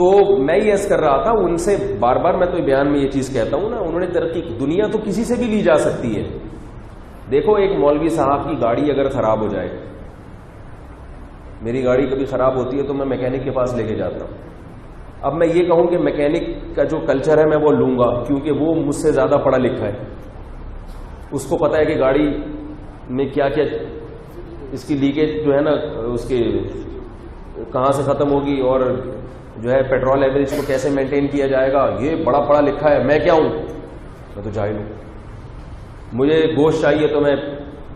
تو میں یہ عرض کر رہا تھا ان سے بار بار، میں تو بیان میں یہ چیز کہتا ہوں نا، انہوں نے ترقی، دنیا تو کسی سے بھی لی جا سکتی ہے. دیکھو ایک مولوی صاحب کی گاڑی اگر خراب ہو جائے، میری گاڑی کبھی خراب ہوتی ہے تو میں میکینک کے پاس لے کے جاتا ہوں. اب میں یہ کہوں کہ میکینک کا جو کلچر ہے میں وہ لوں گا، کیونکہ وہ مجھ سے زیادہ پڑھا لکھا ہے، اس کو پتا ہے کہ گاڑی میں کیا کیا اس کی لیکیج جو ہے نا اس کے کہاں سے ختم ہوگی، اور جو ہے پیٹرول ایوریج کو کیسے مینٹین کیا جائے گا. یہ بڑا پڑھا لکھا ہے، میں کیا ہوں، میں تو جاہل ہوں. مجھے گوشت چاہیے تو میں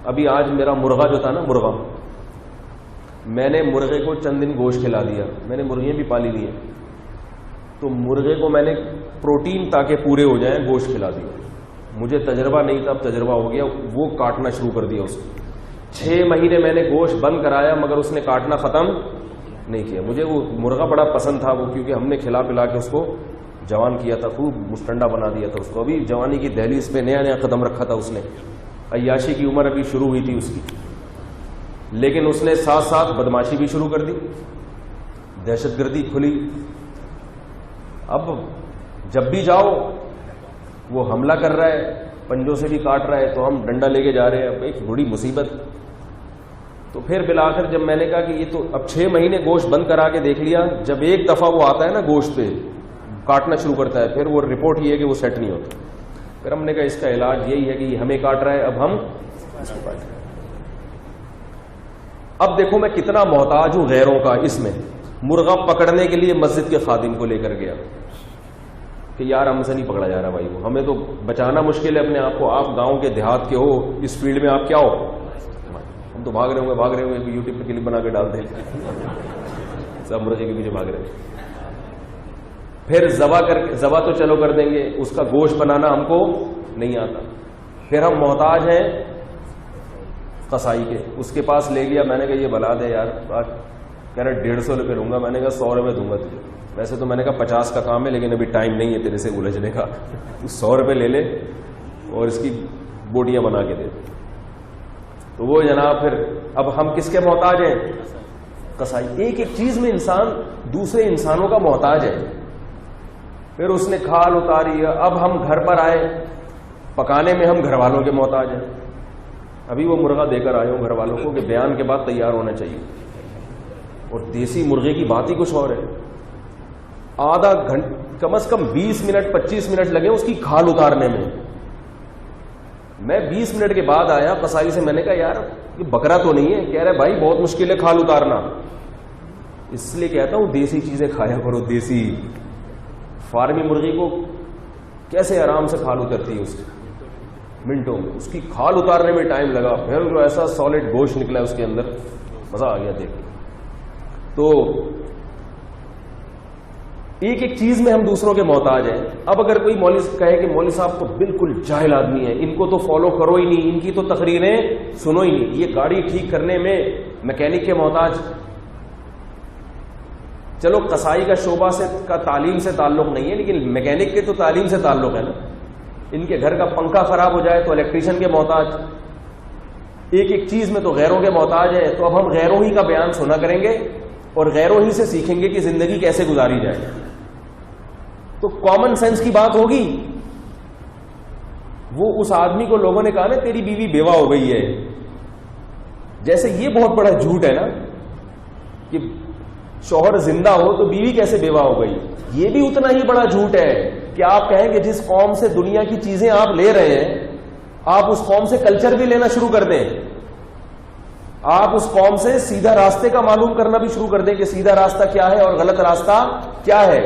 ابھی آج میرا مرغا جو تھا نا، مرغا، میں نے مرغے کو چند دن گوشت کھلا دیا، میں نے مرغیاں بھی پالی دی ہیں، تو مرغے کو میں نے پروٹین تاکہ پورے ہو جائیں گوشت کھلا دیا. مجھے تجربہ نہیں تھا، اب تجربہ ہو گیا، وہ کاٹنا شروع کر دیا اس کو. 6 مہینے میں نے گوشت بند کرایا مگر اس نے کاٹنا ختم نہیں کیا. مجھے وہ مرغا بڑا پسند تھا وہ، کیونکہ ہم نے کھلا پلا کے اس کو جوان کیا تھا، خوب مستنڈا بنا دیا تھا اس کو. ابھی جوانی کی دہلیز پہ نیا نیا قدم رکھا تھا اس نے، عیاشی کی عمر ابھی شروع ہوئی تھی اس کی، لیکن اس نے ساتھ ساتھ بدماشی بھی شروع کر دی، دہشت گردی کھلی. اب جب بھی جاؤ وہ حملہ کر رہا ہے، پنجوں سے بھی کاٹ رہا ہے، تو ہم ڈنڈا لے کے جا رہے ہیں. اب ایک بڑی مصیبت. تو پھر بالآخر جب میں نے کہا کہ یہ تو اب 6 مہینے گوشت بند کرا کے دیکھ لیا، جب ایک دفعہ وہ آتا ہے نا گوشت پہ کاٹنا شروع کرتا ہے، پھر وہ رپورٹ یہ ہے کہ وہ سیٹ نہیں ہوتا. پھر ہم نے کہا اس کا علاج یہی ہے کہ یہ ہمیں کاٹ رہا ہے، اب ہم اس کو کاٹ رہے ہیں. اب دیکھو میں کتنا محتاج ہوں غیروں کا. اس میں مرغا پکڑنے کے لیے مسجد کے خادم کو لے کر گیا کہ یار ہم سے نہیں پکڑا جا رہا بھائی، وہ ہمیں تو بچانا مشکل ہے اپنے آپ کو. آپ گاؤں کے دیہات کے ہو، اس فیلڈ میں آپ کیا ہو، ہم تو بھاگ رہے ہوں گے یوٹیوب پہ کلپ بنا کے ڈال دیں، سب مرغے کے پیچھے بھاگ رہے ہیں. پھر ذبح تو چلو کر دیں گے، اس کا گوشت بنانا ہم کو نہیں آتا. پھر ہم محتاج ہیں قصائی کے. اس کے پاس لے گیا، میں نے کہا یہ بلا دے یار، کہہ رہا 150 روپے لوں گا. میں نے کہا 100 روپے دوں گا تجھے. ویسے تو میں نے کہا 50 کا کام ہے، لیکن ابھی ٹائم نہیں ہے تیرے سے الجھنے کا، 100 روپے لے لے اور اس کی بوٹیاں بنا کے دے. تو وہ جناب پھر اب ہم کس کے محتاج ہیں، قصائی. ایک ایک چیز میں انسان دوسرے انسانوں کا محتاج ہے. پھر اس نے کھال اتاری. اب ہم گھر پر آئے، پکانے میں ہم گھر والوں کے محتاج ہیں. ابھی وہ مرغا دے کر آئے ہوں گھر والوں کو کہ بیان کے بعد تیار ہونا چاہیے. اور دیسی مرغے کی بات ہی کچھ اور ہے. آدھا گھنٹہ، کم از کم 20 منٹ 25 منٹ لگے اس کی کھال اتارنے میں. میں 20 منٹ کے بعد آیا قصائی سے، میں نے کہا یار یہ بکرا تو نہیں ہے؟ کہہ رہے بھائی بہت مشکل ہے کھال اتارنا. اس لیے کہتا ہوں دیسی چیزیں کھایا کرو. دیسی فارمی مرغی کو کیسے آرام سے کھال اترتی ہے اس کی منٹوں میں. اس کی کھال اتارنے میں ٹائم لگا، پھر جو ایسا سالڈ گوشت نکلا اس کے اندر، مزہ آ گیا دیکھ کے. تو ایک ایک چیز میں ہم دوسروں کے محتاج ہیں. اب اگر کوئی مولوی کہے کہ مولوی صاحب تو بالکل جاہل آدمی ہے، ان کو تو فالو کرو ہی نہیں، ان کی تو تقریریں سنو ہی نہیں، یہ گاڑی ٹھیک کرنے میں میکینک کے محتاج. چلو قصائی کا شعبہ کا تعلیم سے تعلق نہیں ہے، لیکن میکینک کے تو تعلیم سے تعلق ہے نا. ان کے گھر کا پنکھا خراب ہو جائے تو الیکٹریشین کے محتاج. ایک ایک چیز میں تو غیروں کے محتاج ہے. تو اب ہم غیروں ہی کا بیان سنا کریں گے اور غیروں ہی سے سیکھیں گے کہ زندگی کیسے گزاری جائے. تو کامن سینس کی بات ہوگی. وہ اس آدمی کو لوگوں نے کہا نا تیری بیوی بیوہ ہو گئی ہے، جیسے یہ بہت بڑا جھوٹ ہے نا کہ شوہر زندہ ہو تو بیوی کیسے بیوہ ہو گئی. یہ بھی اتنا ہی بڑا جھوٹ ہے کہ آپ کہیں کہ جس قوم سے دنیا کی چیزیں آپ لے رہے ہیں، آپ اس قوم سے کلچر بھی لینا شروع کر دیں. آپ اس قوم سے سیدھا راستے کا معلوم کرنا بھی شروع کر دیں کہ سیدھا راستہ کیا ہے اور غلط راستہ کیا ہے.